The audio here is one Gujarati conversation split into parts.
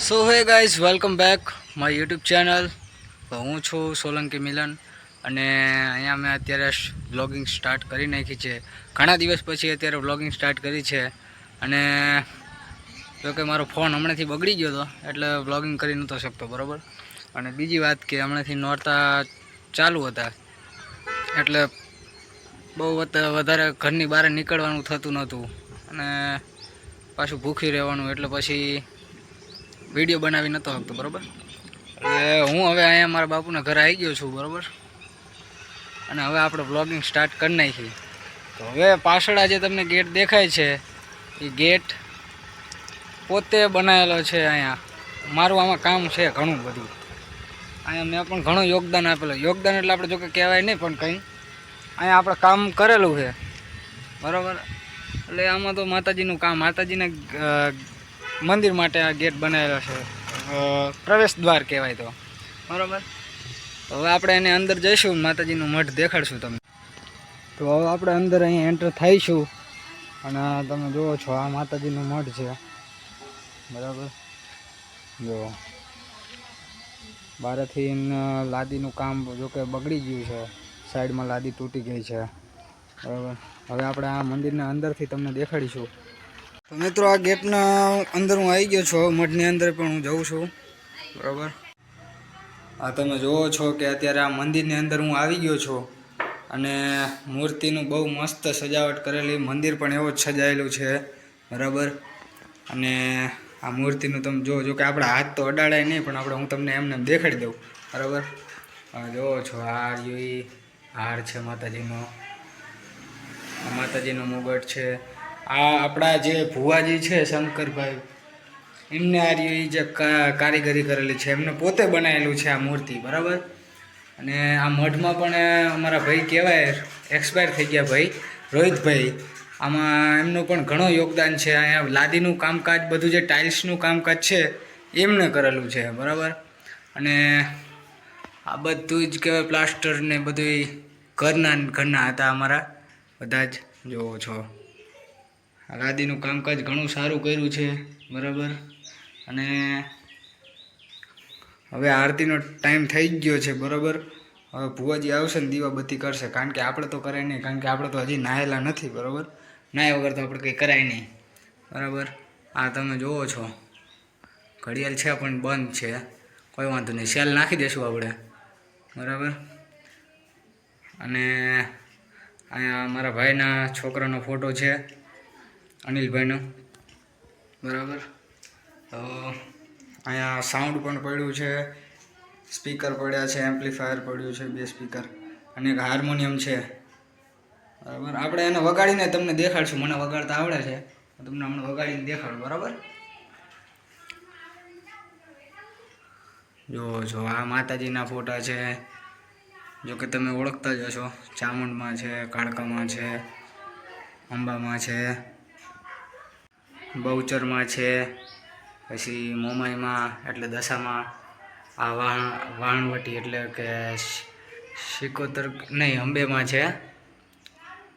So hey guys, welcome back my YouTube channel. તો હું છું સોલંકી મિલન અને અહીંયા મેં અત્યારે વ્લોગિંગ સ્ટાર્ટ કરી નાખી છે. ઘણા દિવસ પછી અત્યારે વ્લોગિંગ સ્ટાર્ટ કરી છે. અને જોકે મારો ફોન હમણાંથી બગડી ગયો હતો એટલે વ્લોગિંગ કરી નહોતો શકતો, બરાબર. અને બીજી વાત કે હમણાંથી નોરતા ચાલુ હતા એટલે બહુ વધારે ઘરની બહાર નીકળવાનું થતું નહોતું અને પાછું ભૂખી રહેવાનું, એટલે પછી વિડીયો બનાવી નહોતો શકતો, બરાબર. એટલે હું હવે અહીંયા મારા બાપુના ઘરે આવી ગયો છું, બરાબર. અને હવે આપણે વ્લોગિંગ સ્ટાર્ટ કરી નાખી. તો હવે પાછળ જે તમને ગેટ દેખાય છે એ ગેટ પોતે બનાવેલો છે. અહીંયા મારું આમાં કામ છે ઘણું બધું. અહીંયા મેં પણ ઘણું યોગદાન આપેલું. યોગદાન એટલે આપણે જોકે કહેવાય નહીં, પણ કંઈ અહીંયા આપણે કામ કરેલું છે, બરાબર. એટલે આમાં તો માતાજીનું કામ, માતાજીના મંદિર માટે આ ગેટ બનાવેલો છે, પ્રવેશ દ્વાર કહેવાય તો, બરાબર. તો હવે આપણે એને અંદર જઈશું, માતાજીનું મઠ દેખાડશું તમને. તો હવે આપણે અંદર અહીંયા એન્ટર થઈશું અને તમે જુઓ છો આ માતાજીનું મઠ છે, બરાબર. જો બહારથી લાદીનું કામ જોકે બગડી ગયું છે, સાઈડમાં લાદી તૂટી ગઈ છે, બરાબર. હવે આપણે આ મંદિરના અંદરથી તમને દેખાડીશું. તો મિત્રો, આ ગેટના અંદર હું આવી ગયો છું, મઠની અંદર પણ હું જઉં છું, બરાબર. આ તમે જુઓ છો કે અત્યારે આ મંદિરની અંદર હું આવી ગયો છું અને મૂર્તિનું બહુ મસ્ત સજાવટ કરેલી, મંદિર પણ એવો જ સજાયેલું છે, બરાબર. અને આ મૂર્તિનું તમે જો કે આપણે હાથ તો અડાડાય નહીં, પણ હું તમને એમને દેખાડી દઉં, બરાબર. જુઓ છો આ હાર છે માતાજીનો, આ માતાજીનો મુગટ છે. આ આપણા જે ભુવાજી છે શંકરભાઈ, એમને આ જે કારીગરી કરેલી છે, એમને પોતે બનાવેલું છે આ મૂર્તિ, બરાબર. અને આ મઠમાં પણ અમારા ભાઈ કહેવાય, એક્સપાયર થઈ ગયા ભાઈ, રોહિતભાઈ, આમાં એમનું પણ ઘણું યોગદાન છે. અહીંયા લાદીનું કામકાજ, બધું જે ટાઇલ્સનું કામકાજ છે એમને કરેલું છે, બરાબર. અને આ બધું જ કહેવાય પ્લાસ્ટર ને બધું ઘરના હતા અમારા બધા જ, જુઓ છો. આ લાદીનું કામકાજ ઘણું સારું કર્યું છે, બરાબર. અને હવે આરતીનો ટાઈમ થઈ જ ગયો છે, બરાબર. હવે ભુવાજી આવશે ને દીવાબત્તી કરશે, કારણ કે આપણે તો કરાય નહીં, કારણ કે આપણે તો હજી નાહેલા નથી, બરાબર. નાહ્યા વગર તો આપણે કંઈ કરાય નહીં, બરાબર. આ તમે જુઓ છો ઘડિયાળ છે પણ બંધ છે, કોઈ વાંધો નહીં, સેલ નાખી દઈશું આપણે, બરાબર. અને અહીંયા મારા ભાઈના છોકરાનો ફોટો છે, અનિલભાઈનો, બરાબર. તો અહીંયા સાઉન્ડ પણ પડ્યું છે, સ્પીકર પડ્યા છે, એમ્પ્લીફાયર પડ્યું છે, 2 સ્પીકર અને એક હાર્મોનિયમ છે, બરાબર. આપણે એને વગાડીને તમને દેખાડશું, મને વગાડતા આવડે છે, તમને હમણાં વગાડીને દેખાડું, બરાબર. જો આ માતાજીના ફોટા છે, જો કે તમે ઓળખતા જ હશો. ચામુંડમાં છે, કાળકામાં છે, અંબામાં છે, બહુચરમાં છે, પછી મોમાઈમાં એટલે દશામાં, આ વાણવટી એટલે કે શિકોતર નહીં, અંબેમાં છે,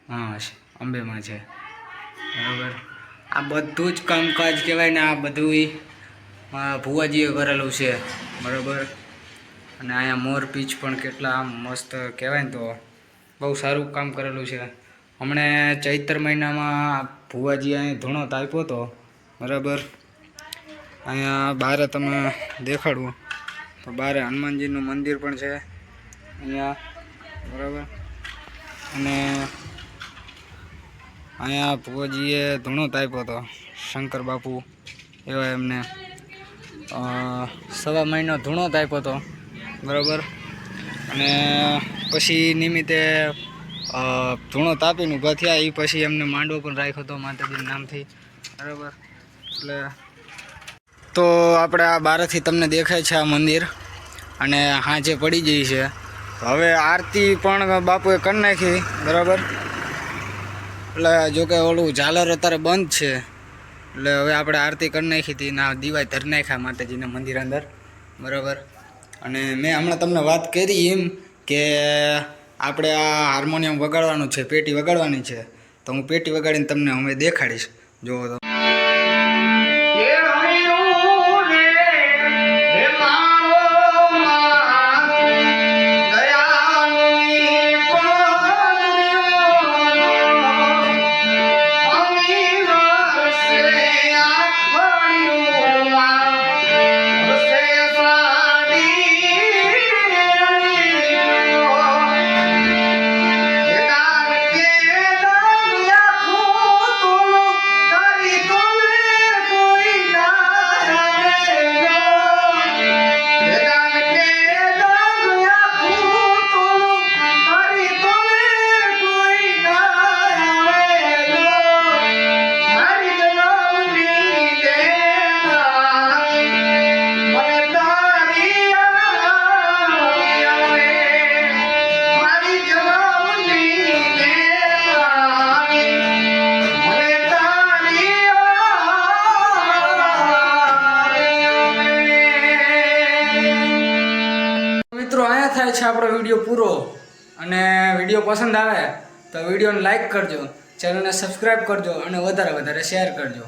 હા અંબેમાં છે, બરાબર. આ બધું જ કામકાજ કહેવાય ને, આ બધું ભુવાજીએ કરેલું છે, બરાબર. અને અહીંયા મોર પીચ પણ કેટલા આમ મસ્ત કહેવાય ને, તો બહુ સારું કામ કરેલું છે. હમણે ચૈત્ર મહિનામાં ભુવાજી અહીં ધૂણો તાપ્યો હતો, બરાબર. અહીંયા બહાર તમે દેખાડવું તો બહાર હનુમાનજીનું મંદિર પણ છે અહીંયા, બરાબર. અને અહીંયા ભુવાજીએ ધૂણો તાપ્યો હતો, શંકર બાપુ એવા એમને 1.25 મહિનો ધૂણો તાપ્યો હતો, બરાબર. અને પછી નિમિત્તે ધૂણો તાપીને ઊભા થયા, એ પછી એમને માંડવો પણ રાખ્યો હતો માતાજીના નામથી, બરાબર. એટલે તો આપણે આ બહારથી તમને દેખાય છે આ મંદિર, અને હાંજે પડી ગઈ છે. હવે આરતી પણ બાપુએ કરી નાખી, બરાબર. એટલે જોકે ઓલું ઝાલર અત્યારે બંધ છે, એટલે હવે આપણે આરતી કરી નાખી હતી, ના દીવાય ધરી નાખ્યા માતાજીના મંદિર અંદર, બરાબર. અને મેં હમણાં તમને વાત કરી એમ કે આપણે આ હાર્મોનિયમ વગાડવાનું છે, પેટી વગાડવાની છે, તો હું પેટી વગાડીને તમને અમે દેખાડીશ, જુઓ તો. મિત્રો અહીંયા થાય છે આપણો વિડીયો પૂરો. અને વિડીયો પસંદ આવે તો વિડીયોને લાઈક કરજો, ચેનલને સબસ્ક્રાઈબ કરજો અને વધારે વધારે શેર કરજો.